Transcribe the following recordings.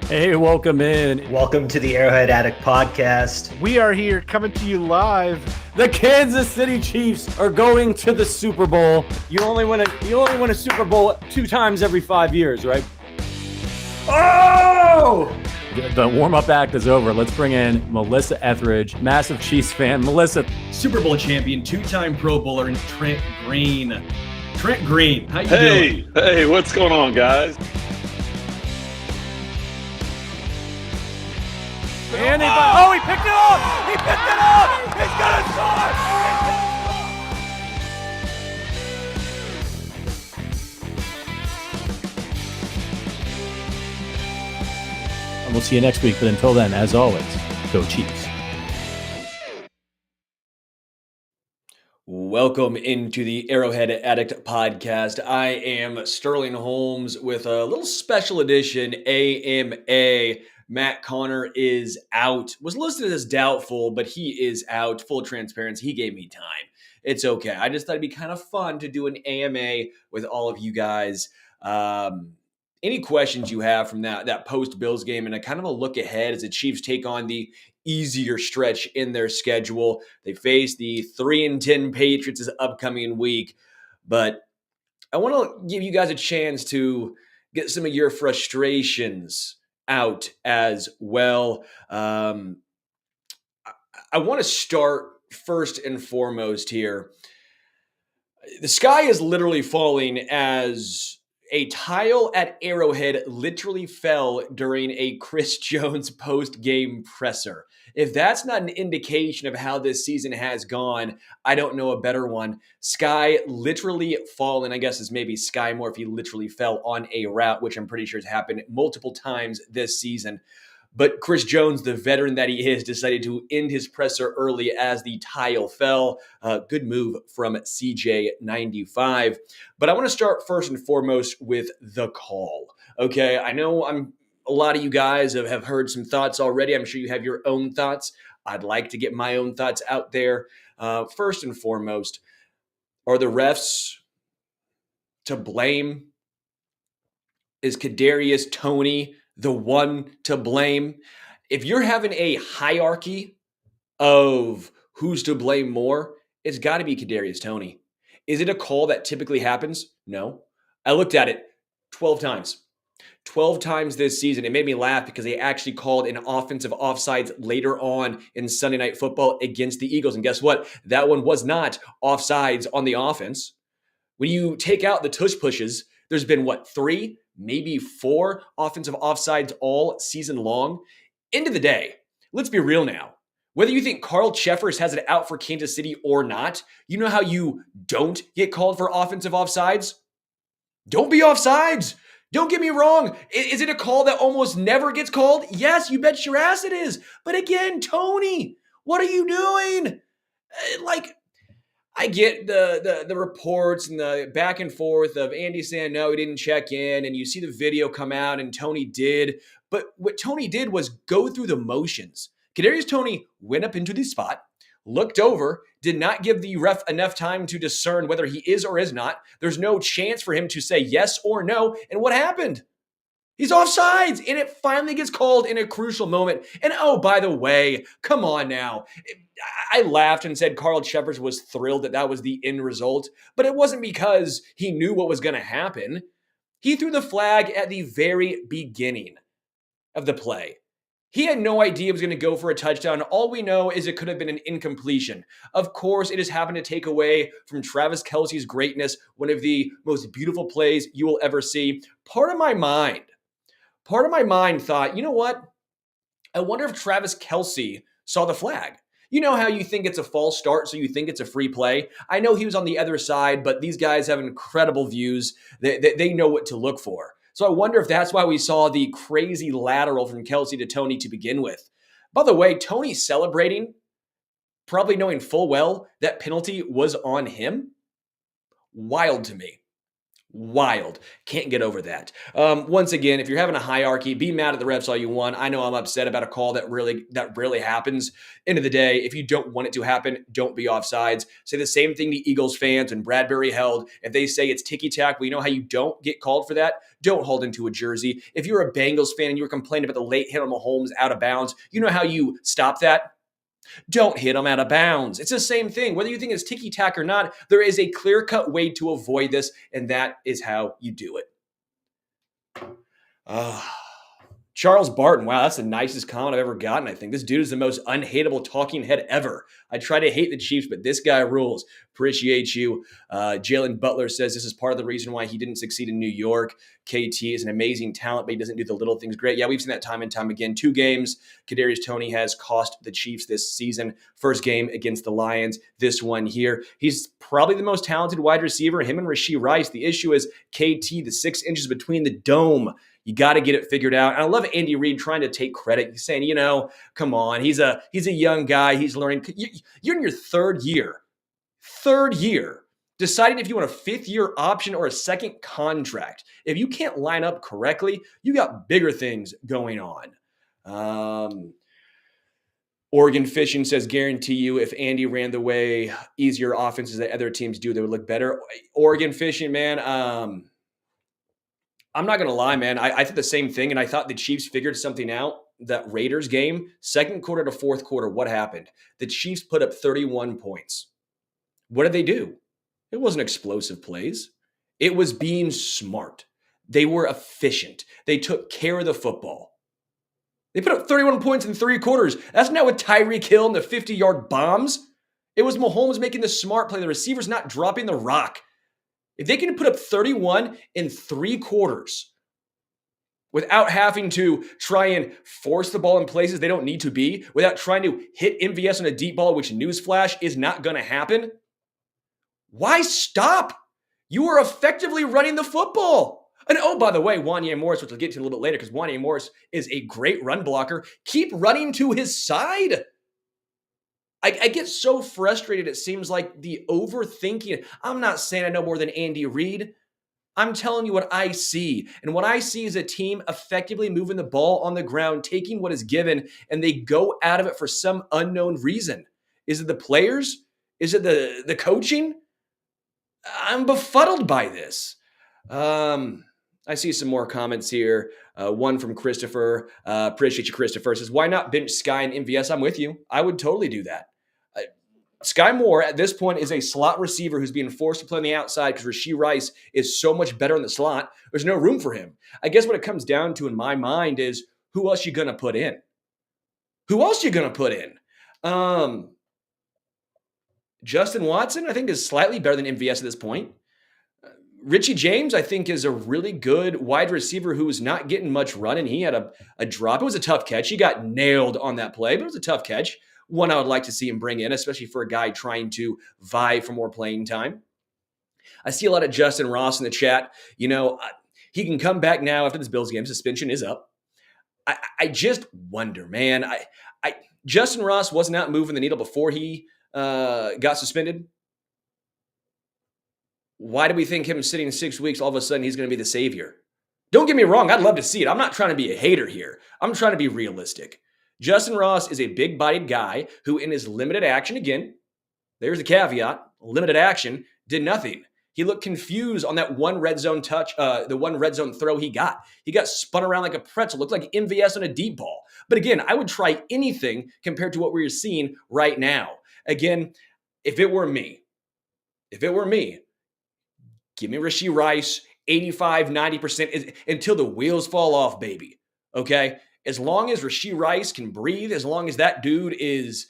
Hey, welcome in. Welcome to the Arrowhead Addict podcast. We are here coming to you live. The Kansas City Chiefs are going to the Super Bowl. You only win a Super Bowl 2 times every 5 years, right? Oh! The warm-up act is over. Let's bring in Melissa Etheridge, massive Chiefs fan. Melissa, Super Bowl champion, two-time Pro Bowler, and Trent Green. Trent Green, how you doing? Hey, what's going on, guys? and he picked it up! He picked it up! He's gonna score! And we'll see you next week. But until then, as always, go Chiefs. Welcome into the Arrowhead Addict podcast. I am Sterling Holmes with a little special edition AMA. Matt Connor is out. Was listed as doubtful, but he is out. Full transparency, he gave me time. It's okay. I just thought it'd be kind of fun to do an AMA with all of you guys. Any questions you have from that post-Bills game and a kind of a look ahead as the Chiefs take on the easier stretch in their schedule. They face the 3-10 Patriots this upcoming week. But I want to give you guys a chance to get some of your frustrations out as well. I want to start first and foremost here. The sky is literally falling as a tile at Arrowhead literally fell during a Chris Jones post-game presser. If that's not an indication of how this season has gone, I don't know a better one. Sky literally falling, I guess is maybe Sky more if he literally fell on a route, which I'm pretty sure has happened multiple times this season. But Chris Jones, the veteran that he is, decided to end his presser early as the tile fell. Good move from CJ95. But I want to start first and foremost with the call. Okay, I know a lot of you guys have heard some thoughts already. I'm sure you have your own thoughts. I'd like to get my own thoughts out there. First and foremost, are the refs to blame? Is Kadarius Toney the one to blame? If you're having a hierarchy of who's to blame more, it's got to be Kadarius Toney. Is it a call that typically happens? No. I looked at it 12 times. 12 times this season. It made me laugh because they actually called an offensive offsides later on in Sunday Night Football against the Eagles. And guess what? That one was not offsides on the offense. When you take out the tush pushes, there's been, 3, maybe 4 offensive offsides all season long. End of the day, let's be real now. Whether you think Carl Cheffers has it out for Kansas City or not, you know how you don't get called for offensive offsides? Don't be offsides. Don't get me wrong. Is it a call that almost never gets called? Yes, you bet your ass it is. But again, Toney, what are you doing? I get the reports and the back and forth of Andy saying, no, he didn't check in. And you see the video come out and Toney did. But what Toney did was go through the motions. Kadarius Toney went up into the spot, looked over, did not give the ref enough time to discern whether he is or is not. There's no chance for him to say yes or no. And what happened? He's offsides, and it finally gets called in a crucial moment. And oh, by the way, come on now. I laughed and said Carl Cheffers was thrilled that was the end result, but it wasn't because he knew what was going to happen. He threw the flag at the very beginning of the play. He had no idea he was going to go for a touchdown. All we know is it could have been an incompletion. Of course, it has happened to take away from Travis Kelce's greatness, one of the most beautiful plays you will ever see. Part of my mind thought, you know what? I wonder if Travis Kelce saw the flag. You know how you think it's a false start, so you think it's a free play? I know he was on the other side, but these guys have incredible views. They know what to look for. So I wonder if that's why we saw the crazy lateral from Kelce to Toney to begin with. By the way, Toney celebrating, probably knowing full well that penalty was on him. Wild to me. Wild. Can't get over that. Once again, if you're having a hierarchy, be mad at the refs all you want. I know I'm upset about a call that rarely happens. End of the day, if you don't want it to happen, don't be offsides. Say the same thing to Eagles fans when Bradbury held. If they say it's ticky-tack, we know how you don't get called for that. Don't hold into a jersey. If you're a Bengals fan and you were complaining about the late hit on Mahomes out of bounds, you know how you stop that? Don't hit them out of bounds. It's the same thing. Whether you think it's ticky-tack or not, there is a clear-cut way to avoid this, and that is how you do it. Charles Barton. Wow, that's the nicest comment I've ever gotten, I think. This dude is the most unhateable talking head ever. I try to hate the Chiefs, but this guy rules. Appreciate you. Jalen Butler says this is part of the reason why he didn't succeed in New York. KT is an amazing talent, but he doesn't do the little things great. Yeah, we've seen that time and time again. 2 games, Kadarius Toney has cost the Chiefs this season. First game against the Lions, this one here. He's probably the most talented wide receiver, him and Rashee Rice. The issue is KT, the 6 inches between the dome. You got to get it figured out. And I love Andy Reid trying to take credit. He's saying, come on, he's a young guy. He's learning. You're in your third year, deciding if you want a 5th-year option or a second contract. If you can't line up correctly, you got bigger things going on. Oregon Fishing says, guarantee you if Andy ran the way easier offenses that other teams do, they would look better. Oregon Fishing, man, I'm not going to lie, man. I thought the same thing, and I thought the Chiefs figured something out. That Raiders game, second quarter to fourth quarter, what happened? The Chiefs put up 31 points. What did they do? It wasn't explosive plays. It was being smart. They were efficient. They took care of the football. They put up 31 points in 3 quarters. That's not with Tyreek Hill and the 50-yard bombs. It was Mahomes making the smart play. The receivers not dropping the rock. If they can put up 31 in 3 quarters without having to try and force the ball in places they don't need to be, without trying to hit MVS on a deep ball, which newsflash is not going to happen, why stop? You are effectively running the football. And oh, by the way, Wanya Morris, which we'll get to a little bit later because Wanya Morris is a great run blocker, keep running to his side. I get so frustrated. It seems like the overthinking. I'm not saying I know more than Andy Reid. I'm telling you what I see. And what I see is a team effectively moving the ball on the ground, taking what is given, and they go out of it for some unknown reason. Is it the players? Is it the coaching? I'm befuddled by this. I see some more comments here. One from Christopher. Appreciate you, Christopher. Says, why not bench Sky and MVS? I'm with you. I would totally do that. Sky Moore, at this point, is a slot receiver who's being forced to play on the outside because Rashee Rice is so much better in the slot. There's no room for him. I guess what it comes down to in my mind is who else you going to put in? Justin Watson, I think, is slightly better than MVS at this point. Richie James, I think, is a really good wide receiver who is not getting much run, and he had a drop. It was a tough catch. He got nailed on that play, but it was a tough catch. One I would like to see him bring in, especially for a guy trying to vie for more playing time. I see a lot of Justin Ross in the chat. He can come back now after this Bills game. Suspension is up. I just wonder, man. Justin Ross was not moving the needle before he got suspended. Why do we think him sitting 6 weeks, all of a sudden he's going to be the savior? Don't get me wrong. I'd love to see it. I'm not trying to be a hater here. I'm trying to be realistic. Justin Ross is a big-bodied guy who in his limited action, again, there's the caveat, limited action, did nothing. He looked confused on that one red zone the one red zone throw he got. He got spun around like a pretzel, looked like MVS on a deep ball. But again, I would try anything compared to what we're seeing right now. Again, if it were me, give me Rashee Rice, 85, 90% until the wheels fall off, baby. Okay? As long as Rashee Rice can breathe, as long as that dude is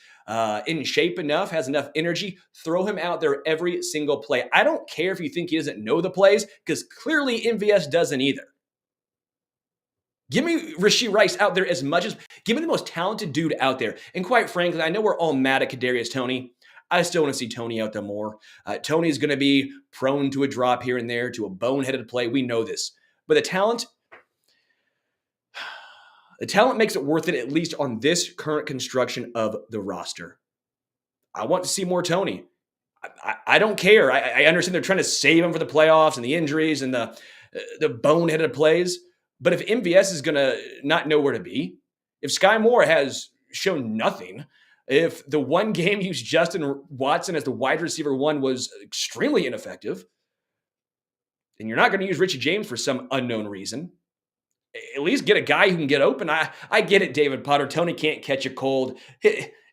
in shape enough, has enough energy, throw him out there every single play. I don't care if you think he doesn't know the plays, because clearly MVS doesn't either. Give me Rashee Rice out there as much as, give me the most talented dude out there. And quite frankly, I know we're all mad at Kadarius Toney. I still want to see Toney out there more. Toney's going to be prone to a drop here and there, to a boneheaded play. We know this. But the talent makes it worth it, at least on this current construction of the roster. I want to see more Toney. I don't care. I understand they're trying to save him for the playoffs and the injuries and the boneheaded plays. But if MVS is going to not know where to be, if Sky Moore has shown nothing, if the one game he used Justin Watson as the wide receiver one was extremely ineffective, then you're not going to use Richie James for some unknown reason. At least get a guy who can get open. I get it, David Potter. Tony can't catch a cold.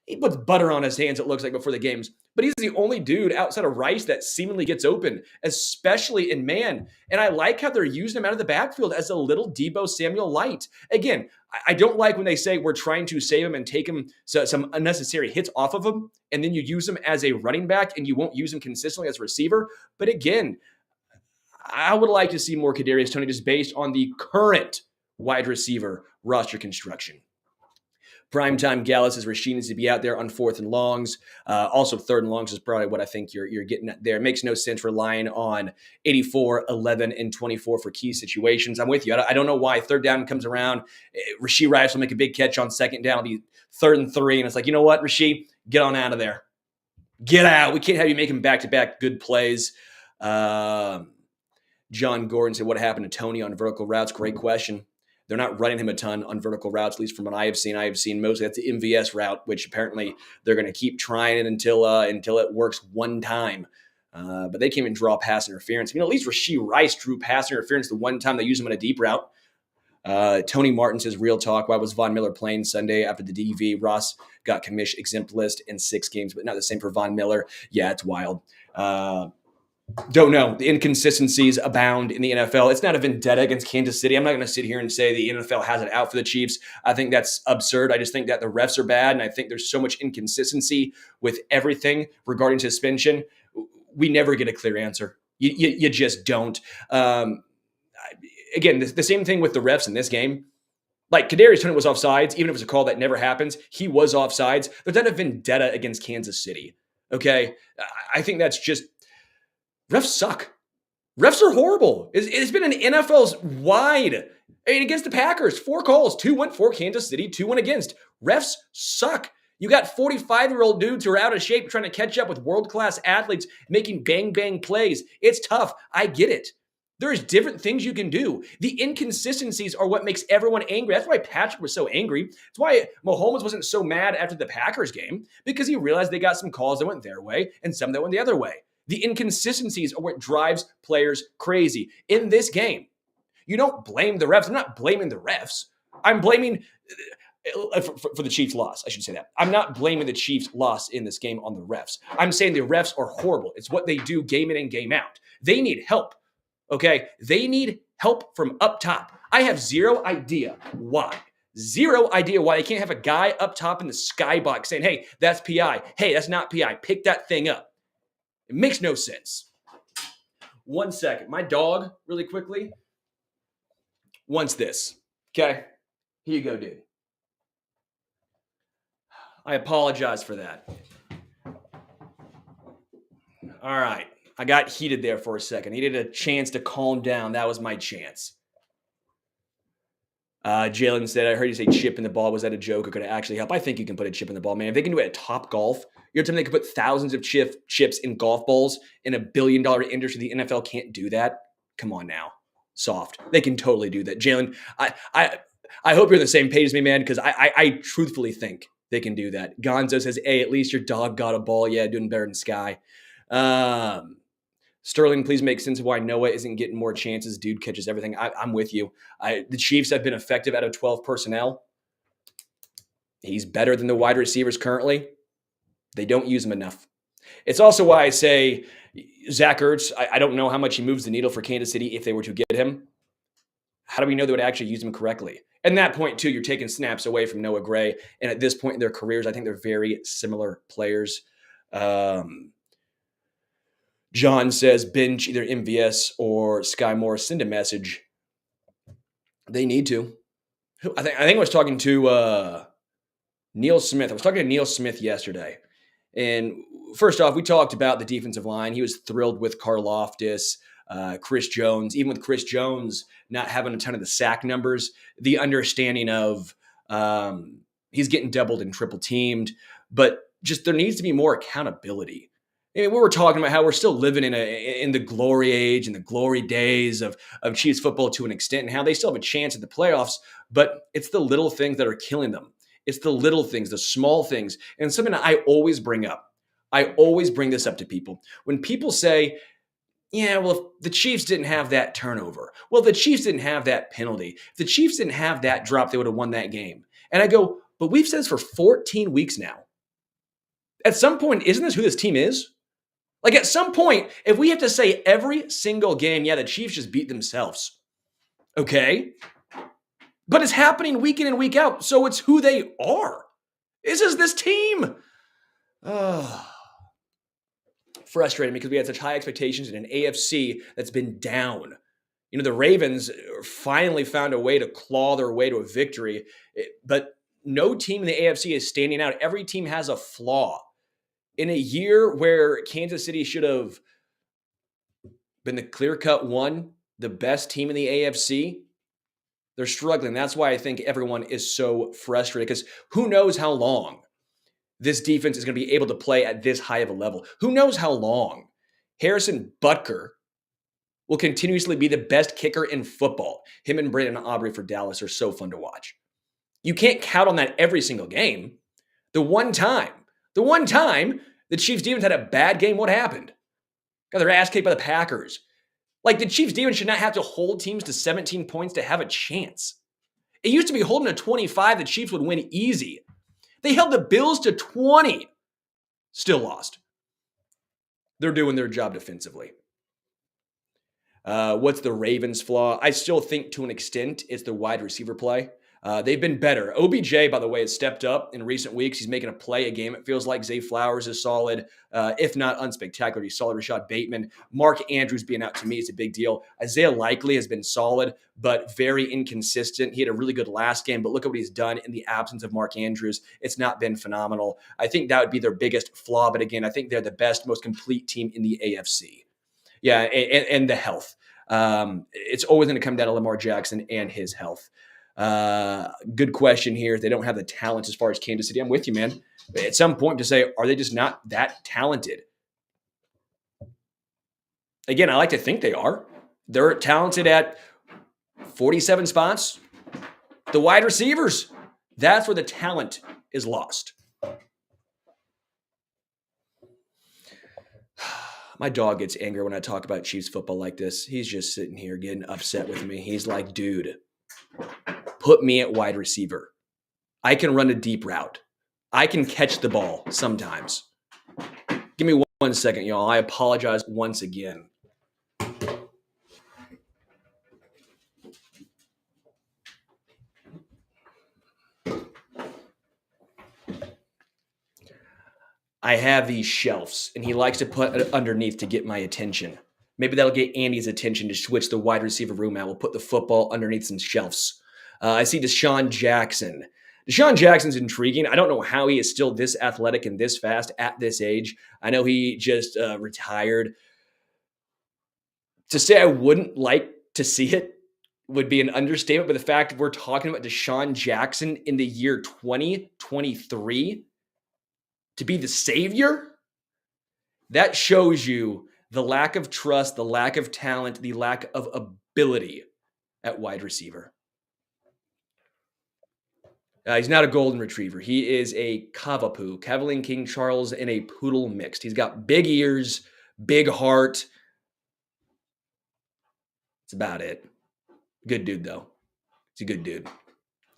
He puts butter on his hands, it looks like, before the games. But he's the only dude outside of Rice that seemingly gets open, especially in man. And I like how they're using him out of the backfield as a little Deebo Samuel light. Again, I don't like when they say we're trying to save him and take him some unnecessary hits off of him, and then you use him as a running back and you won't use him consistently as a receiver. But again, I would like to see more Kadarius Toney just based on the current wide receiver roster construction. Primetime Gallus says Rashee needs to be out there on 4th and longs. Also, 3rd and longs is probably what I think you're getting at there. It makes no sense relying on 84, 11, and 24 for key situations. I'm with you. I don't know why 3rd down comes around. Rashee Rice will make a big catch on 2nd down. It'll be 3rd and 3. And it's like, you know what, Rashee? Get on out of there. Get out. We can't have you making back-to-back good plays. John Gordon said, what happened to Toney on vertical routes? Great question. They're not running him a ton on vertical routes, at least from what I have seen. I have seen mostly that's the MVS route, which apparently they're going to keep trying it until it works one time. But they can't even draw pass interference. I mean, at least Rashee Rice drew pass interference the one time they used him on a deep route. Tony Martin says, real talk, why was Von Miller playing Sunday after the DV? Ross got commission exempt list in 6 games, but not the same for Von Miller. Yeah, it's wild. Don't know. The inconsistencies abound in the NFL. It's not a vendetta against Kansas City. I'm not going to sit here and say the NFL has it out for the Chiefs. I think that's absurd. I just think that the refs are bad, and I think there's so much inconsistency with everything regarding suspension. We never get a clear answer. You just don't. Again, the same thing with the refs in this game. Like, Kadarius Toney was offsides, even if it was a call that never happens. He was offsides. There's not a vendetta against Kansas City. Okay? I think that's just... Refs suck. Refs are horrible. It's been an NFL's wide. I mean, against the Packers, 4 calls. 2 went for Kansas City, 2 went against. Refs suck. You got 45-year-old dudes who are out of shape trying to catch up with world-class athletes making bang-bang plays. It's tough. I get it. There's different things you can do. The inconsistencies are what makes everyone angry. That's why Patrick was so angry. That's why Mahomes wasn't so mad after the Packers game, because he realized they got some calls that went their way and some that went the other way. The inconsistencies are what drives players crazy. In this game, you don't blame the refs. I'm not blaming the refs. I'm blaming, for the Chiefs' loss, I should say that. I'm not blaming the Chiefs' loss in this game on the refs. I'm saying the refs are horrible. It's what they do game in and game out. They need help, okay? They need help from up top. I have zero idea why. Zero idea why they can't have a guy up top in the skybox saying, hey, that's PI. Hey, that's not PI. Pick that thing up. It makes no sense. 1 second. My dog, really quickly, wants this. Okay? Here you go, dude. I apologize for that. All right. I got heated there for a second. I needed a chance to calm down. That was my chance. Jalen said, I heard you say chip in the ball. Was that a joke or could it actually help? I think you can put a chip in the ball, man. If they can do it at Top Golf, you're telling me they could put thousands of chips in golf balls in $1 billion industry. The NFL can't do that. Come on now. Soft. They can totally do that. Jalen, I hope you're on the same page as me, man, because I truthfully think they can do that. Gonzo says, hey, at least your dog got a ball. Yeah, doing better than Sky. Sterling, please make sense of why Noah isn't getting more chances. Dude catches everything. I'm with you. The Chiefs have been effective out of 12 personnel. He's better than the wide receivers currently. They don't use him enough. It's also why I say Zach Ertz, I don't know how much he moves the needle for Kansas City if they were to get him. How do we know they would actually use him correctly? And that point, too, you're taking snaps away from Noah Gray. And at this point in their careers, I think they're very similar players. John says, bench either MVS or Sky Moore. Send a message. They need to. I think I was talking to Neil Smith. I was talking to Neil Smith yesterday. And first off, we talked about the defensive line. He was thrilled with Karlaftis, Chris Jones. Even with Chris Jones not having a ton of the sack numbers, the understanding of he's getting doubled and triple teamed. But just there needs to be more accountability. I mean, we were talking about how we're still living in the glory age and the glory days of Chiefs football to an extent, and how they still have a chance at the playoffs, but it's the little things that are killing them. It's the little things, the small things, and something I always bring up. I always bring this up to people. When people say, yeah, well, if the Chiefs didn't have that turnover, well, if the Chiefs didn't have that penalty, if the Chiefs didn't have that drop, they would have won that game. And I go, but we've said this for 14 weeks now. At some point, isn't this who this team is? Like, at some point, if we have to say every single game, yeah, the Chiefs just beat themselves. Okay? But it's happening week in and week out, so it's who they are. This is this team. Frustrating because we had such high expectations in an AFC that's been down. You know, the Ravens finally found a way to claw their way to a victory, but no team in the AFC is standing out. Every team has a flaw. In a year where Kansas City should have been the clear-cut one, the best team in the AFC, they're struggling. That's why I think everyone is so frustrated, because who knows how long this defense is going to be able to play at this high of a level. Who knows how long Harrison Butker will continuously be the best kicker in football. Him and Brandon Aubrey for Dallas are so fun to watch. You can't count on that every single game. The one time the Chiefs defense had a bad game, what happened? Got their ass kicked by the Packers. Like, the Chiefs defense should not have to hold teams to 17 points to have a chance. It used to be holding to 25, the Chiefs would win easy. They held the Bills to 20. Still lost. They're doing their job defensively. What's the Ravens' flaw? I still think to an extent it's the wide receiver play. They've been better. OBJ, by the way, has stepped up in recent weeks. He's making a play a game. It feels like Zay Flowers is solid, if not unspectacular. He's solid. Rashad Bateman. Mark Andrews being out to me is a big deal. Isaiah Likely has been solid, but very inconsistent. He had a really good last game, but look at what he's done in the absence of Mark Andrews. It's not been phenomenal. I think that would be their biggest flaw, but again, I think they're the best, most complete team in the AFC. Yeah, and the health. It's always going to come down to Lamar Jackson and his health. Good question here. They don't have the talent as far as Kansas City. I'm with you, man. At some point to say, are they just not that talented? Again, I like to think they are. They're talented at 47 spots. The wide receivers, that's where the talent is lost. My dog gets angry when I talk about Chiefs football like this. He's just sitting here getting upset with me. He's like, dude, put me at wide receiver. I can run a deep route. I can catch the ball sometimes. Give me 1 second, y'all. I apologize once again. I have these shelves, and he likes to put it underneath to get my attention. Maybe that'll get Andy's attention to switch the wide receiver room out. We'll put the football underneath some shelves. I see Deshaun Jackson. Deshaun Jackson's intriguing. I don't know how he is still this athletic and this fast at this age. I know he just retired. To say I wouldn't like to see it would be an understatement, but the fact we're talking about Deshaun Jackson in the year 2023 to be the savior, that shows you the lack of trust, the lack of talent, the lack of ability at wide receiver. He's not a golden retriever. He is a Cavapoo, Cavalier King Charles, and a poodle mixed. He's got big ears, big heart. That's about it. Good dude, though. He's a good dude.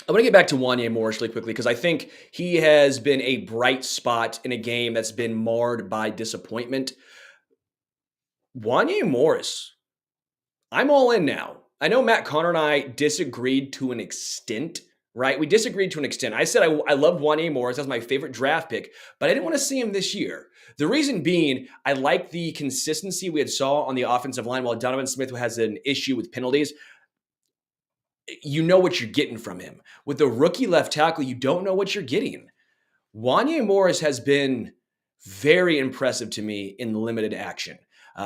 I want to get back to Wanya Morris really quickly because I think he has been a bright spot in a game that's been marred by disappointment. Wanya Morris, I'm all in now. I know Matt Connor and I disagreed to an extent, right? We disagreed to an extent. I said I loved Wanya Morris. That's my favorite draft pick, but I didn't want to see him this year. The reason being, I like the consistency we had saw on the offensive line while Donovan Smith has an issue with penalties. You know what you're getting from him. With the rookie left tackle, you don't know what you're getting. Wanya Morris has been very impressive to me in limited action.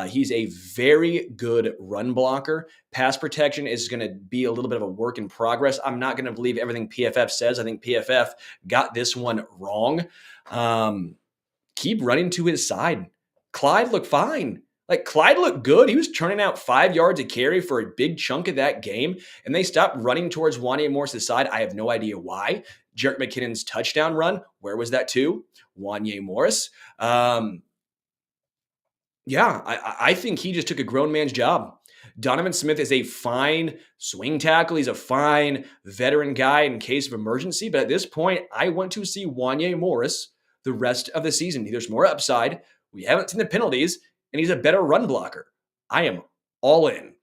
He's a very good run blocker. Pass protection is going to be a little bit of a work in progress. I'm not going to believe everything PFF says. I think PFF got this one wrong. Keep running to his side. Clyde looked fine. Like, Clyde looked good. He was turning out 5 yards a carry for a big chunk of that game, and they stopped running towards Wanya Morris' side. I have no idea why. Jerick McKinnon's touchdown run, where was that to? Wanya Morris. I think he just took a grown man's job. Donovan Smith is a fine swing tackle. He's a fine veteran guy in case of emergency. But at this point, I want to see Wanya Morris the rest of the season. There's more upside. We haven't seen the penalties, and he's a better run blocker. I am all in.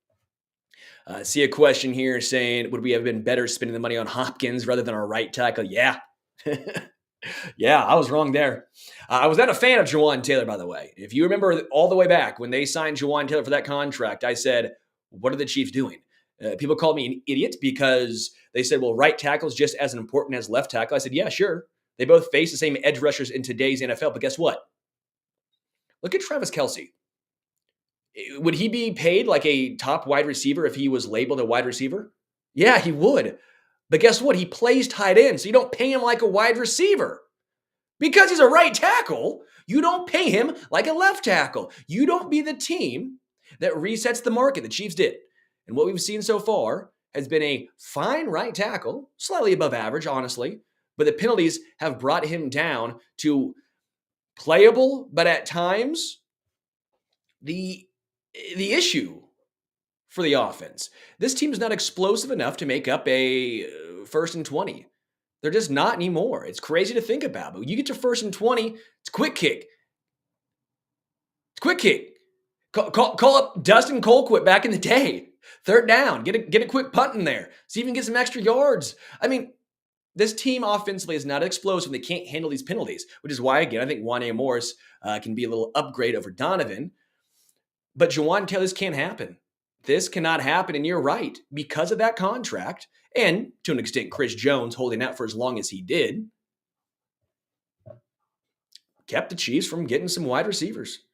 See a question here saying, would we have been better spending the money on Hopkins rather than our right tackle? Yeah. Yeah, I was wrong there. I was not a fan of Jawaan Taylor, by the way. If you remember all the way back when they signed Jawaan Taylor for that contract, I said, what are the Chiefs doing? People called me an idiot because they said, well, right tackle is just as important as left tackle. I said, yeah, sure. They both face the same edge rushers in today's NFL, but guess what? Look at Travis Kelce. Would he be paid like a top wide receiver if he was labeled a wide receiver? Yeah, he would. But guess what? He plays tight end, so you don't pay him like a wide receiver. Because he's a right tackle, you don't pay him like a left tackle. You don't be the team that resets the market. The Chiefs did. And what we've seen so far has been a fine right tackle, slightly above average, honestly. But the penalties have brought him down to playable, but at times, the issue for the offense. This team is not explosive enough to make up a 1st and 20. They're just not anymore. It's crazy to think about. But when you get to 1st and 20, it's quick kick. It's quick kick. Call up Dustin Colquitt back in the day. 3rd down. Get a quick punt in there. See if you can get some extra yards. I mean, this team offensively is not explosive. They can't handle these penalties, which is why, again, I think Wanya Morris can be a little upgrade over Donovan. But Jawaan Taylor, this can't happen. This cannot happen, and you're right. Because of that contract, and to an extent, Chris Jones holding out for as long as he did, kept the Chiefs from getting some wide receivers.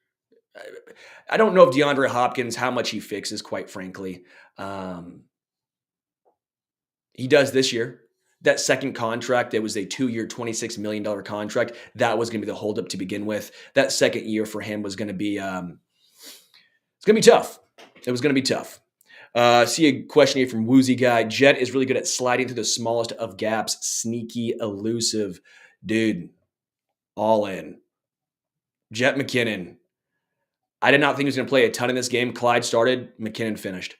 I don't know if DeAndre Hopkins, how much he fixes, quite frankly. He does this year. That second contract, that was a 2-year, $26 million contract. That was going to be the holdup to begin with. That second year for him was going to be, it's going to be tough. It was going to be tough. See a question here from Woozy Guy. Jet is really good at sliding through the smallest of gaps. Sneaky, elusive. Dude, all in. Jet McKinnon. I did not think he was going to play a ton in this game. Clyde started. McKinnon finished.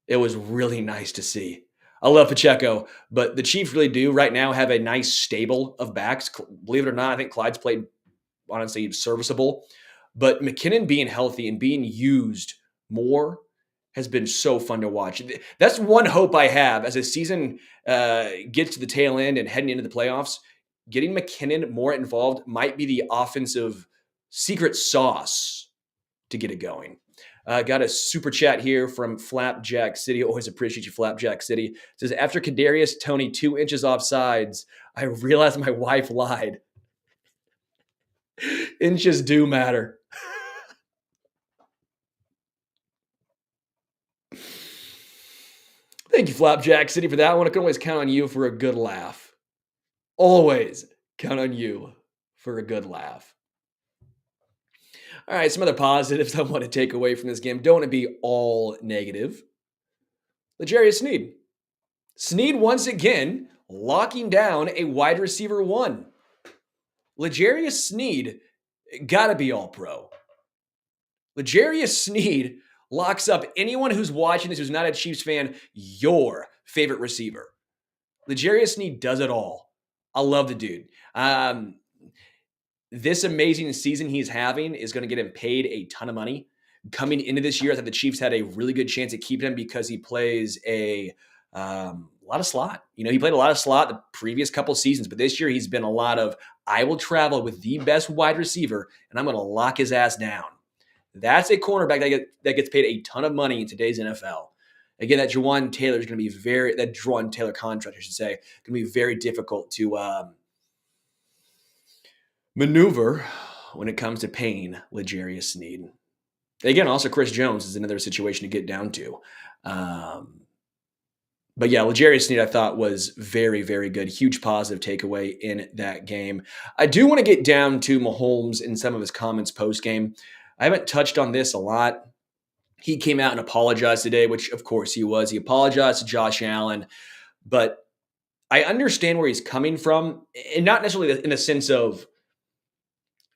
It was really nice to see. I love Pacheco, but the Chiefs really do right now have a nice stable of backs. Believe it or not, I think Clyde's played, honestly, serviceable. But McKinnon being healthy and being used more has been so fun to watch. That's one hope I have as the season gets to the tail end and heading into the playoffs. Getting McKinnon more involved might be the offensive secret sauce to get it going. Got a super chat here from Flapjack City. Always appreciate you, Flapjack City. It says, after Kadarius Toney 2 inches off sides, I realized my wife lied. Inches do matter. Thank you, Flapjack City, for that one. I can always count on you for a good laugh. Always count on you for a good laugh. All right, some other positives I want to take away from this game. Don't want to be all negative. L'Jarius Sneed. Sneed once again locking down a wide receiver 1. L'Jarius Sneed got to be all pro. L'Jarius Sneed locks up anyone who's watching this who's not a Chiefs fan, your favorite receiver. L'Jarius Sneed does it all. I love the dude. This amazing season he's having is going to get him paid a ton of money. Coming into this year, I thought the Chiefs had a really good chance at keeping him because he plays a lot of slot. You know, he played a lot of slot the previous couple seasons, but this year he's been a lot of, I will travel with the best wide receiver, and I'm going to lock his ass down. That's a cornerback that gets paid a ton of money in today's NFL. Again, that Jawaan Taylor is going to be that Jawaan Taylor contract, I should say, going to be very difficult to maneuver when it comes to paying L'Jarius Sneed. Again, also Chris Jones is another situation to get down to. But yeah, L'Jarius Sneed I thought was very, very good. Huge positive takeaway in that game. I do want to get down to Mahomes in some of his comments post-game. I haven't touched on this a lot. He came out and apologized today, which of course he was. He apologized to Josh Allen, but I understand where he's coming from, and not necessarily in the sense of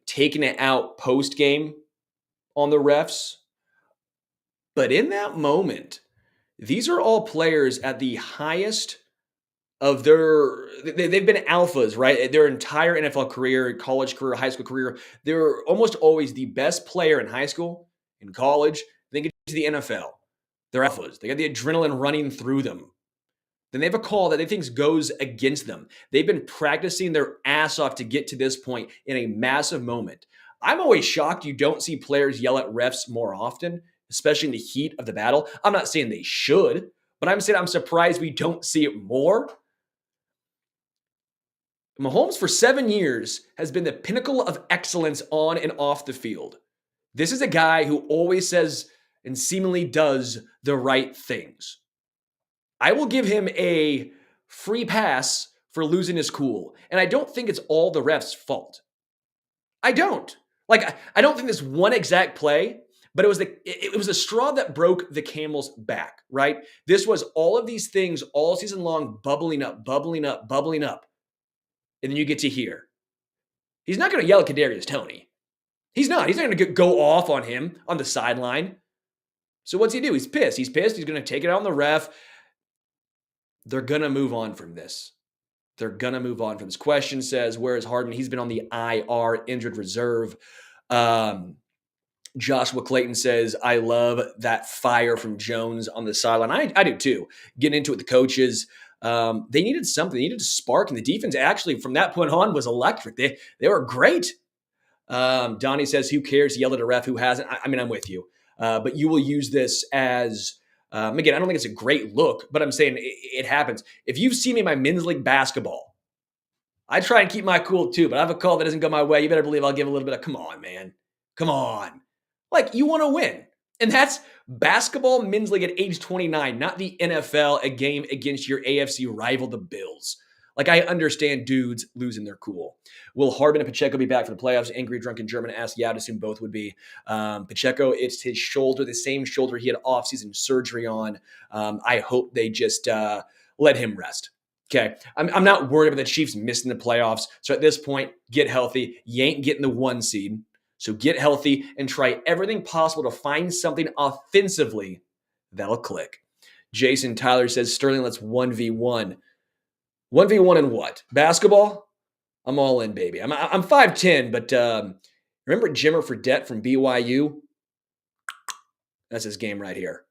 taking it out post game on the refs, but in that moment, these are all players at the highest of they've been alphas, right? Their entire NFL career, college career, high school career. They're almost always the best player in high school, in college, then get to the NFL. They're alphas. They got the adrenaline running through them. Then they have a call that they think goes against them. They've been practicing their ass off to get to this point in a massive moment. I'm always shocked you don't see players yell at refs more often, especially in the heat of the battle. I'm not saying they should, but I'm saying I'm surprised we don't see it more. Mahomes for 7 years has been the pinnacle of excellence on and off the field. This is a guy who always says and seemingly does the right things. I will give him a free pass for losing his cool. And I don't think it's all the refs' fault. I don't. I don't think this one exact play, but it was the straw that broke the camel's back, right? This was all of these things all season long bubbling up. And then you get to here. He's not going to yell at Kadarius Toney. He's not. He's not going to go off on him on the sideline. So what's he do? He's pissed. He's going to take it out on the ref. They're going to move on from this. Question says, where is Hardman? He's been on the IR, injured reserve. Joshua Clayton says, I love that fire from Jones on the sideline. I do too. Getting into it with the coaches. They needed something. They needed a spark, and the defense actually from that point on was electric. They were great. Donnie says, who cares? Yell at a ref. Who hasn't? I mean, I'm with you. But you will use this as, again, I don't think it's a great look, but I'm saying it happens. If you've seen me in my men's league basketball, I try and keep my cool too, but I have a call that doesn't go my way. You better believe I'll give a little bit of, come on, man. Come on. Like, you want to win. And that's basketball men's league at age 29, not the NFL, a game against your AFC rival, the Bills. Like, I understand dudes losing their cool. Will Hardman and Pacheco be back for the playoffs? Angry Drunken German asked. Yeah, I'd assume both would be. Pacheco, it's his shoulder, the same shoulder he had offseason surgery on. I hope they just let him rest. Okay, I'm not worried about the Chiefs missing the playoffs. So at this point, get healthy. You ain't getting the 1 seed. So get healthy and try everything possible to find something offensively that'll click. Jason Tyler says, Sterling, let's 1v1. 1v1 in what? Basketball? I'm all in, baby. I'm 5'10", but remember Jimmer Fredette from BYU? That's his game right here.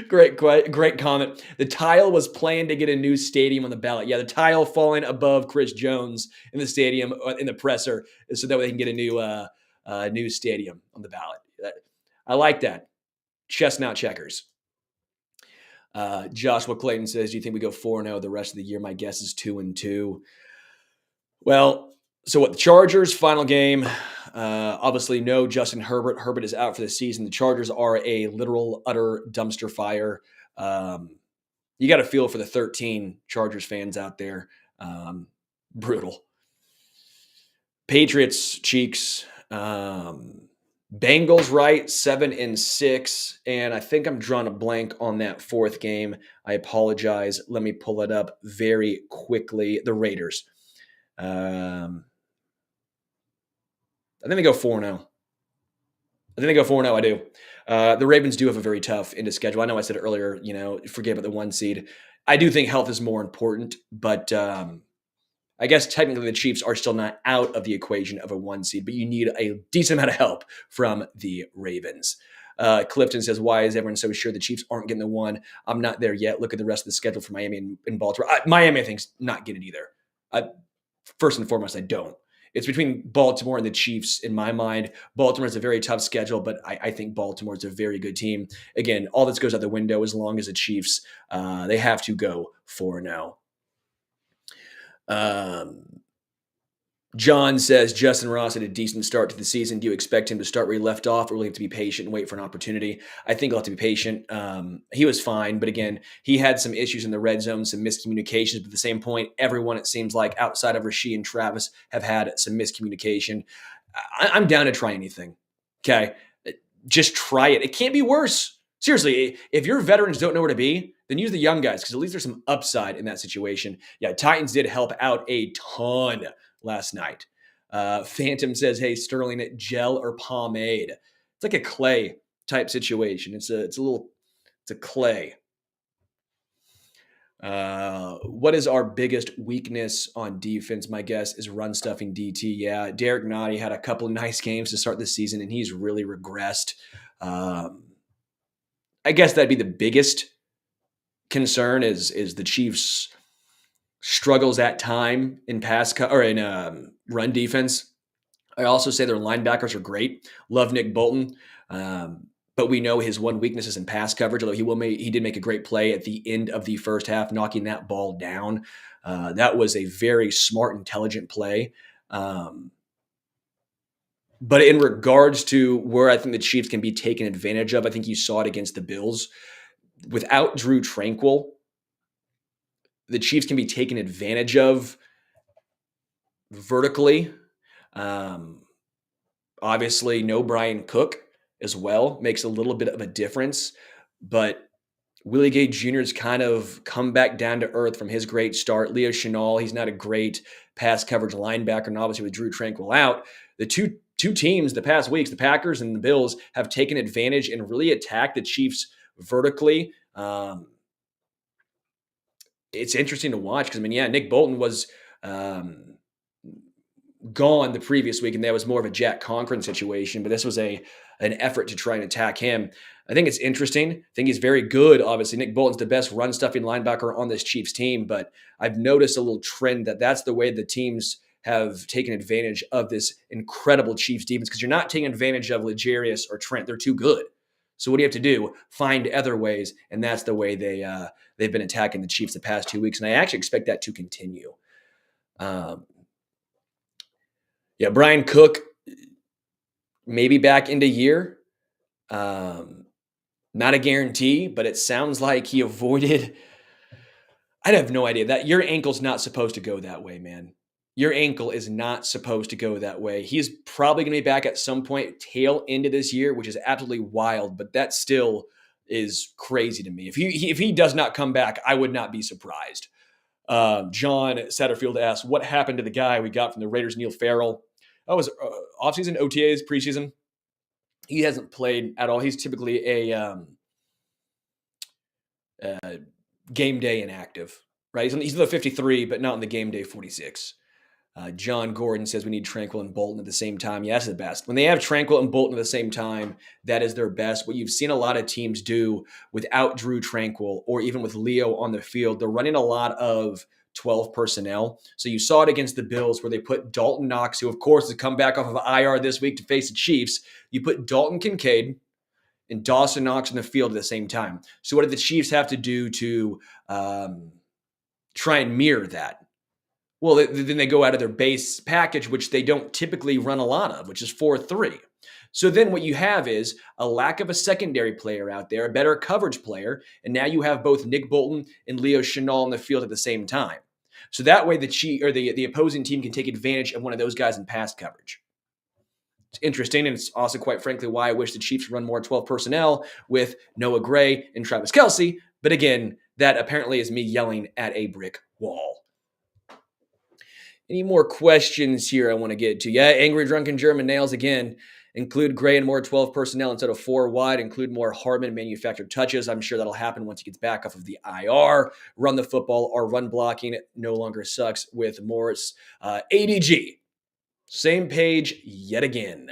Great comment. The Tile was planned to get a new stadium on the ballot. Yeah, the Tile falling above Chris Jones in the stadium, in the presser, so that way they can get a new stadium on the ballot. I like that. Chestnut checkers. Joshua Clayton says, do you think we go 4-0 the rest of the year? My guess is 2-2. Well, so what? The Chargers, final game. Obviously, no Justin Herbert. Herbert is out for the season. The Chargers are a literal, utter dumpster fire. You got to feel for the 13 Chargers fans out there. Brutal. Patriots, Cheeks. Bengals, right? 7-6. And I think I'm drawing a blank on that fourth game. I apologize. Let me pull it up very quickly. The Raiders. I think they go 4-0. I do. The Ravens do have a very tough end of schedule. I know I said it earlier, forget about the 1 seed. I do think health is more important, but I guess technically the Chiefs are still not out of the equation of a 1 seed, but you need a decent amount of help from the Ravens. Clifton says, why is everyone so sure the Chiefs aren't getting the 1? I'm not there yet. Look at the rest of the schedule for Miami and Baltimore. Miami, I think, is not getting it either. First and foremost, I don't. It's between Baltimore and the Chiefs in my mind. Baltimore is a very tough schedule, but I think Baltimore is a very good team. Again, all this goes out the window as long as the Chiefs, they have to go 4-0. John says Justin Ross had a decent start to the season. Do you expect him to start where he left off, or will he have to be patient and wait for an opportunity? I think he'll have to be patient. He was fine, but again, he had some issues in the red zone, some miscommunications. But at the same point, everyone, it seems like, outside of Rashee and Travis, have had some miscommunication. I'm down to try anything. Okay, just try it. It can't be worse. Seriously, if your veterans don't know where to be, then use the young guys, because at least there's some upside in that situation. Yeah, Titans did help out a ton last night. Phantom says, hey, Sterling, gel or pomade? It's like a clay type situation. It's a clay. What is our biggest weakness on defense? My guess is run stuffing DT. Yeah, Derek Nottie had a couple of nice games to start the season, and he's really regressed. I guess that'd be the biggest concern is the Chiefs' struggles at time in run defense. I also say their linebackers are great. Love Nick Bolton. But we know his one weakness is in pass coverage, although he did make a great play at the end of the first half, knocking that ball down. That was a very smart, intelligent play. But in regards to where I think the Chiefs can be taken advantage of, I think you saw it against the Bills. Without Drew Tranquill, the Chiefs can be taken advantage of vertically. Obviously, no Brian Cook as well makes a little bit of a difference. But Willie Gay Jr. has kind of come back down to earth from his great start. Leo Chenal, he's not a great pass coverage linebacker, and obviously with Drew Tranquill out, the two teams the past weeks, the Packers and the Bills, have taken advantage and really attacked the Chiefs vertically. It's interesting to watch because, Nick Bolton was gone the previous week, and that was more of a Jack Conklin situation, but this was an effort to try and attack him. I think it's interesting. I think he's very good. Obviously, Nick Bolton's the best run-stuffing linebacker on this Chiefs team, but I've noticed a little trend that's the way the teams have taken advantage of this incredible Chiefs defense, because you're not taking advantage of L'Jarius or Trent. They're too good. So what do you have to do? Find other ways, and that's the way they've been attacking the Chiefs the past 2 weeks, and I actually expect that to continue. Brian Cook maybe back into year. Not a guarantee, but it sounds like he avoided. I have no idea. That your ankle's not supposed to go that way, man. Your ankle is not supposed to go that way. He's probably going to be back at some point tail end of this year, which is absolutely wild, but that still is crazy to me. If he does not come back, I would not be surprised. John Satterfield asks, what happened to the guy we got from the Raiders, Neil Farrell? That was offseason, OTAs, preseason. He hasn't played at all. He's typically a game day inactive, right? He's in the 53, but not in the game day 46. John Gordon says we need Tranquill and Bolton at the same time. Yeah, that's the best. When they have Tranquill and Bolton at the same time, that is their best. What you've seen a lot of teams do without Drew Tranquill, or even with Leo on the field, they're running a lot of 12 personnel. So you saw it against the Bills where they put Dalton Knox, who of course has come back off of IR this week to face the Chiefs. You put Dalton Kincaid and Dawson Knox in the field at the same time. So what did the Chiefs have to do to try and mirror that? Well, then they go out of their base package, which they don't typically run a lot of, which is 4-3. So then what you have is a lack of a secondary player out there, a better coverage player, and now you have both Nick Bolton and Leo Chenal on the field at the same time. So that way the opposing team can take advantage of one of those guys in pass coverage. It's interesting, and it's also quite frankly why I wish the Chiefs run more 12 personnel with Noah Gray and Travis Kelce. But again, that apparently is me yelling at a brick wall. Any more questions here I want to get to? Yeah, Angry Drunken German nails again. Include Gray and more 12 personnel instead of 4 wide. Include more Hardman manufactured touches. I'm sure that'll happen once he gets back off of the IR. Run the football. Our run blocking no longer sucks with Morris. ADG. Same page yet again.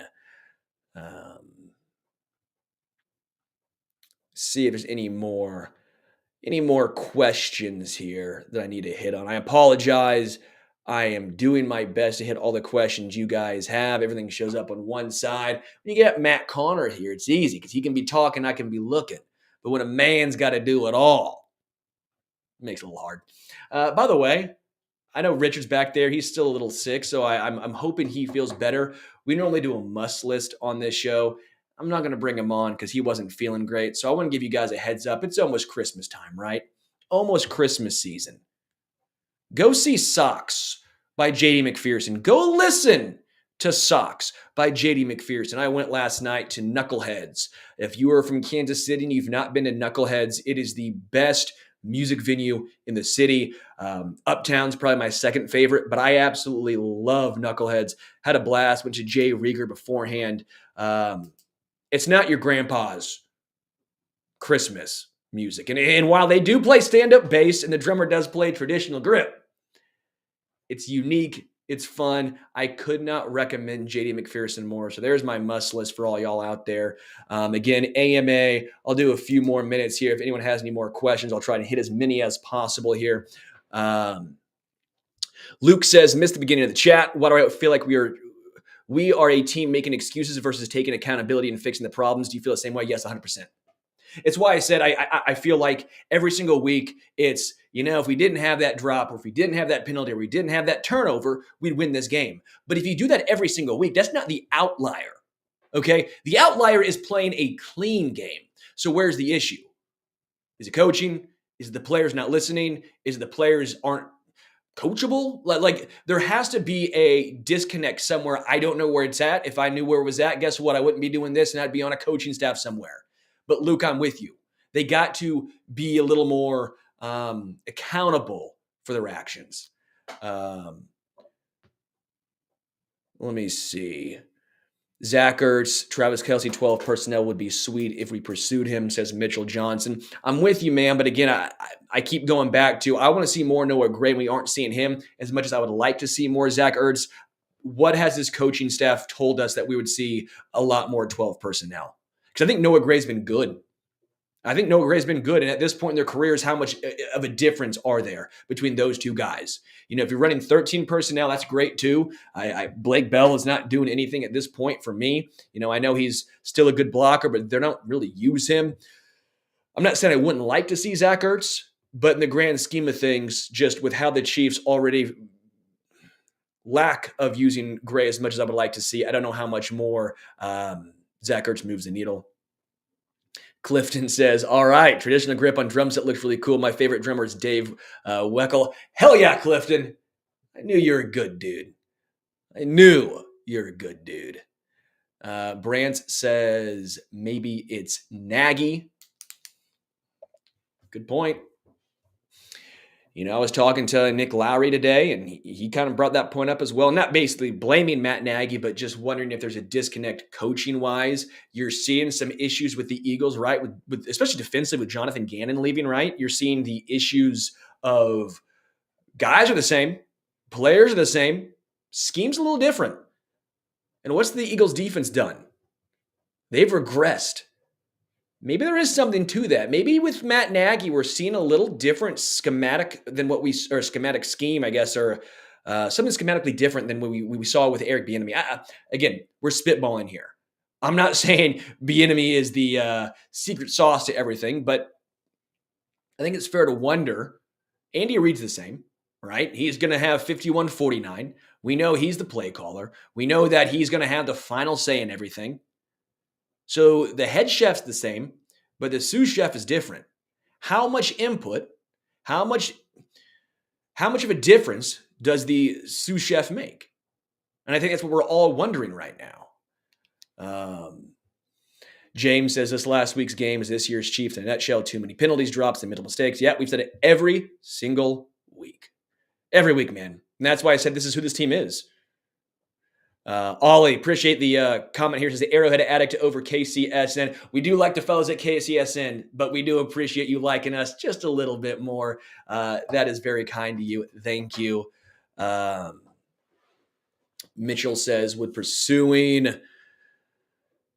See if there's any more questions here that I need to hit on. I apologize. I am doing my best to hit all the questions you guys have. Everything shows up on one side. When you get Matt Connor here, it's easy because he can be talking, I can be looking. But when a man's got to do it all, it makes it a little hard. By the way, I know Richard's back there. He's still a little sick, so I'm hoping he feels better. We normally do a must list on this show. I'm not going to bring him on because he wasn't feeling great. So I want to give you guys a heads up. It's almost Christmas time, right? Almost Christmas season. Go see Socks by J.D. McPherson. Go listen to Socks by J.D. McPherson. I went last night to Knuckleheads. If you are from Kansas City and you've not been to Knuckleheads, it is the best music venue in the city. Uptown's probably my second favorite, but I absolutely love Knuckleheads. Had a blast. Went to Jay Rieger beforehand. It's not your grandpa's Christmas music. And while they do play stand-up bass and the drummer does play traditional grip, it's unique. It's fun. I could not recommend J.D. McPherson more. So there's my must list for all y'all out there. Again, AMA, I'll do a few more minutes here. If anyone has any more questions, I'll try to hit as many as possible here. Luke says, missed the beginning of the chat. Why do I feel like we are a team making excuses versus taking accountability and fixing the problems? Do you feel the same way? Yes, 100%. It's why I said I feel like every single week it's, if we didn't have that drop or if we didn't have that penalty or we didn't have that turnover, we'd win this game. But if you do that every single week, that's not the outlier, okay? The outlier is playing a clean game. So where's the issue? Is it coaching? Is it the players not listening? Is it the players aren't coachable? Like there has to be a disconnect somewhere. I don't know where it's at. If I knew where it was at, guess what? I wouldn't be doing this and I'd be on a coaching staff somewhere. But Luke, I'm with you. They got to be a little more accountable for their actions. Let me see. Zach Ertz, Travis Kelce, 12 personnel would be sweet if we pursued him, says Mitchell Johnson. I'm with you, man. But again, I keep going back to, I want to see more Noah Gray. We aren't seeing him as much as I would like to see more Zach Ertz. What has this coaching staff told us that we would see a lot more 12 personnel? Because I think Noah Gray's been good. And at this point in their careers, how much of a difference are there between those two guys? If you're running 13 personnel, that's great too. Blake Bell is not doing anything at this point for me. I know he's still a good blocker, but they don't really use him. I'm not saying I wouldn't like to see Zach Ertz, but in the grand scheme of things, just with how the Chiefs already lack of using Gray as much as I would like to see, I don't know how much more Zach Ertz moves the needle. Clifton says, all right, traditional grip on drum set looks really cool. My favorite drummer is Dave Weckl. Hell yeah, Clifton. I knew you're a good dude. Brant says, maybe it's Nagy. Good point. I was talking to Nick Lowry today, and he kind of brought that point up as well. Not basically blaming Matt Nagy, but just wondering if there's a disconnect coaching-wise. You're seeing some issues with the Eagles, right? With especially defensively with Jonathan Gannon leaving, right? You're seeing the issues of guys are the same, players are the same, scheme's a little different. And what's the Eagles' defense done? They've regressed. Maybe there is something to that. Maybe with Matt Nagy, we're seeing a little different schematic than schematic scheme, I guess, or something schematically different than what we saw with Eric Bieniemy. Again, we're spitballing here. I'm not saying Bieniemy is the secret sauce to everything, but I think it's fair to wonder. Andy Reid's the same, right? He's going to have 51-49. We know he's the play caller. We know that he's going to have the final say in everything. So the head chef's the same, but the sous chef is different. How much input, how much of a difference does the sous chef make? And I think that's what we're all wondering right now. James says this last week's game is this year's Chiefs in a nutshell. Too many penalties, drops, and mental mistakes. Yeah, we've said it every single week. Every week, man. And that's why I said this is who this team is. Ollie, appreciate the comment here. Says the Arrowhead Addict over KCSN. We do like the fellows at KCSN, but we do appreciate you liking us just a little bit more. That is very kind to you. Thank you. Mitchell says, would pursuing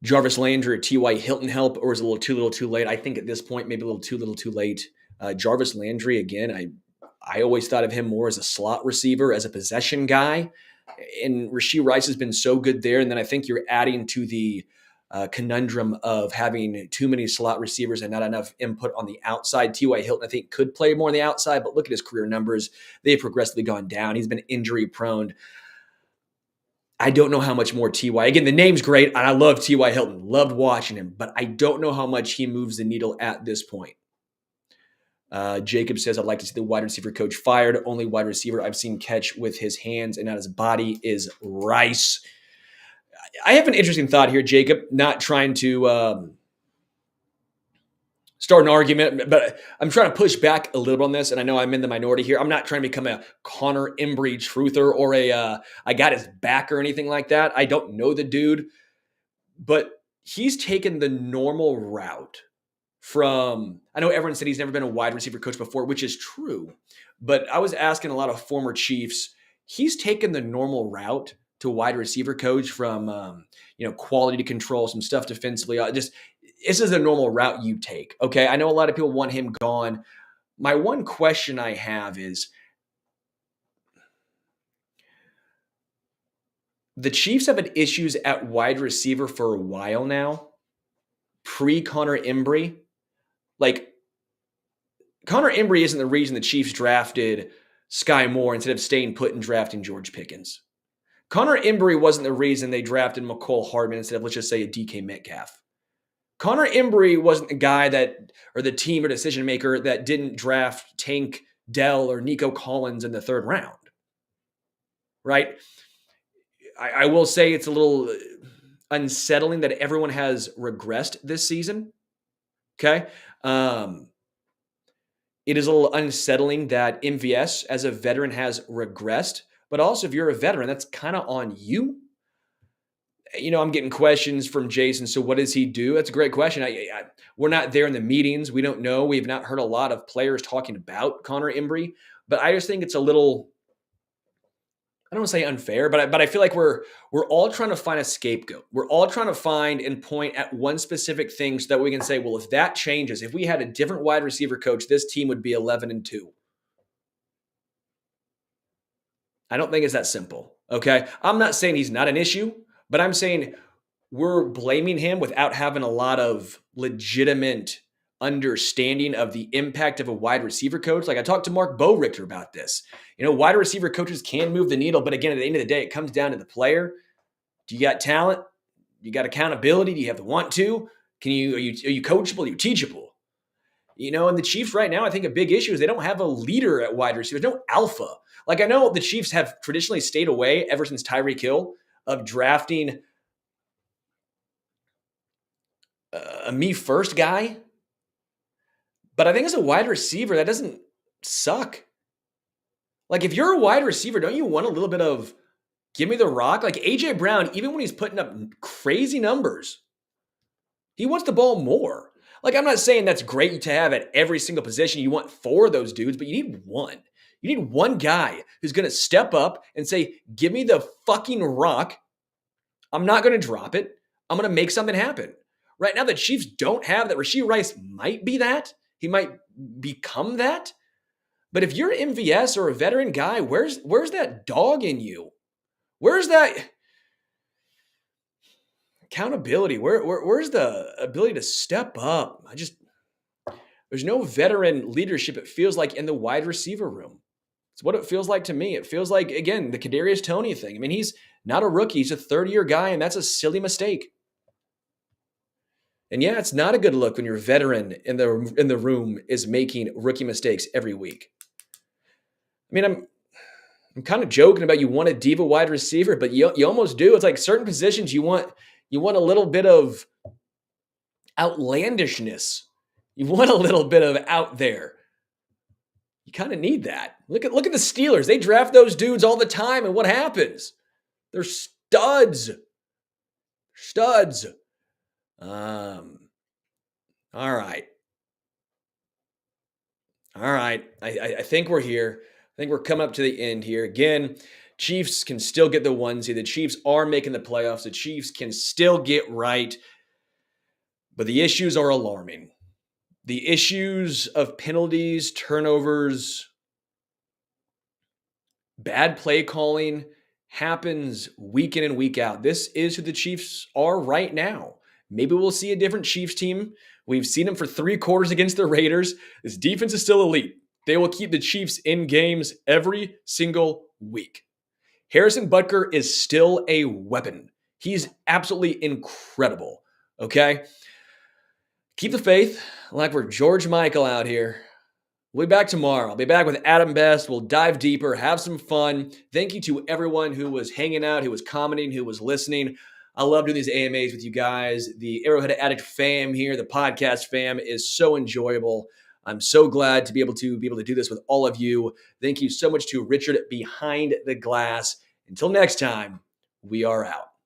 Jarvis Landry or T.Y. Hilton help, or is it a little too late? I think at this point, maybe a little too late. Jarvis Landry, again, I always thought of him more as a slot receiver, as a possession guy. And Rashee Rice has been so good there. And then I think you're adding to the conundrum of having too many slot receivers and not enough input on the outside. T.Y. Hilton, I think, could play more on the outside, but look at his career numbers. They've progressively gone down. He's been injury prone. I don't know how much more T.Y. Again, the name's great, and I love T.Y. Hilton. Loved watching him, but I don't know how much he moves the needle at this point. Jacob says, I'd like to see the wide receiver coach fired. Only wide receiver I've seen catch with his hands and not his body is Rice. I have an interesting thought here, Jacob, not trying to start an argument, but I'm trying to push back a little bit on this, and I know I'm in the minority here. I'm not trying to become a Connor Embry truther or I got his back or anything like that. I don't know the dude, but he's taken the normal route from, I know everyone said he's never been a wide receiver coach before, which is true, but I was asking a lot of former Chiefs. He's taken the normal route to wide receiver coach from, quality control, some stuff defensively. This is a normal route you take. Okay. I know a lot of people want him gone. My one question I have is, the Chiefs have had issues at wide receiver for a while now, pre-Connor Embry. Like, Connor Embry isn't the reason the Chiefs drafted Sky Moore instead of staying put and drafting George Pickens. Connor Embry wasn't the reason they drafted McCole Hardman instead of, let's just say, a DK Metcalf. Connor Embry wasn't the guy or the team or decision maker that didn't draft Tank Dell or Nico Collins in the third round. Right? I will say it's a little unsettling that everyone has regressed this season. Okay? It is a little unsettling that MVS as a veteran has regressed, but also if you're a veteran, that's kind of on you. I'm getting questions from Jason. So what does he do? That's a great question. We're not there in the meetings. We don't know. We've not heard a lot of players talking about Connor Embry, but I just think it's a little, I don't want to say unfair, but I feel like we're all trying to find a scapegoat. We're all trying to find and point at one specific thing so that we can say, well, if that changes, if we had a different wide receiver coach, this team would be 11-2. I don't think it's that simple. Okay. I'm not saying he's not an issue, but I'm saying we're blaming him without having a lot of legitimate understanding of the impact of a wide receiver coach. Like I talked to Mark Bowrichter about this. Wide receiver coaches can move the needle, but again, at the end of the day, it comes down to the player. Do you got talent? You got accountability? Do you have the want to? Are you coachable? Are you teachable? And the Chiefs right now, I think a big issue is they don't have a leader at wide receiver. There's no alpha. Like I know the Chiefs have traditionally stayed away ever since Tyreek Hill of drafting a me first guy. But I think as a wide receiver, that doesn't suck. Like if you're a wide receiver, don't you want a little bit of give me the rock? Like AJ Brown, even when he's putting up crazy numbers, he wants the ball more. Like I'm not saying that's great to have at every single position. You want 4 of those dudes, but you need one. You need one guy who's going to step up and say, give me the fucking rock. I'm not going to drop it. I'm going to make something happen. Right now, the Chiefs don't have that. Rashee Rice might be that. He might become that. But if you're MVS or a veteran guy, where's that dog in you? Where's that accountability? Where's the ability to step up? There's no veteran leadership, it feels like, in the wide receiver room. It's what it feels like to me. It feels like, again, the Kadarius Toney thing. I mean, he's not a rookie. He's a third-year guy, and that's a silly mistake. And yeah, it's not a good look when your veteran in the room is making rookie mistakes every week. I mean, I'm kind of joking about you want a diva wide receiver, but you almost do. It's like certain positions you want a little bit of outlandishness. You want a little bit of out there. You kind of need that. Look at the Steelers. They draft those dudes all the time, and what happens? They're studs. Studs. All right. I think we're here. I think we're coming up to the end here. Again, Chiefs can still get the onesie. The Chiefs are making the playoffs. The Chiefs can still get right. But the issues are alarming. The issues of penalties, turnovers, bad play calling happens week in and week out. This is who the Chiefs are right now. Maybe we'll see a different Chiefs team. We've seen them for 3 quarters against the Raiders. This defense is still elite. They will keep the Chiefs in games every single week. Harrison Butker is still a weapon. He's absolutely incredible, okay? Keep the faith like we're George Michael out here. We'll be back tomorrow. I'll be back with Adam Best. We'll dive deeper, have some fun. Thank you to everyone who was hanging out, who was commenting, who was listening. I love doing these AMAs with you guys. The Arrowhead Addict fam here, the podcast fam, is so enjoyable. I'm so glad to be able to do this with all of you. Thank you so much to Richard behind the glass. Until next time, we are out.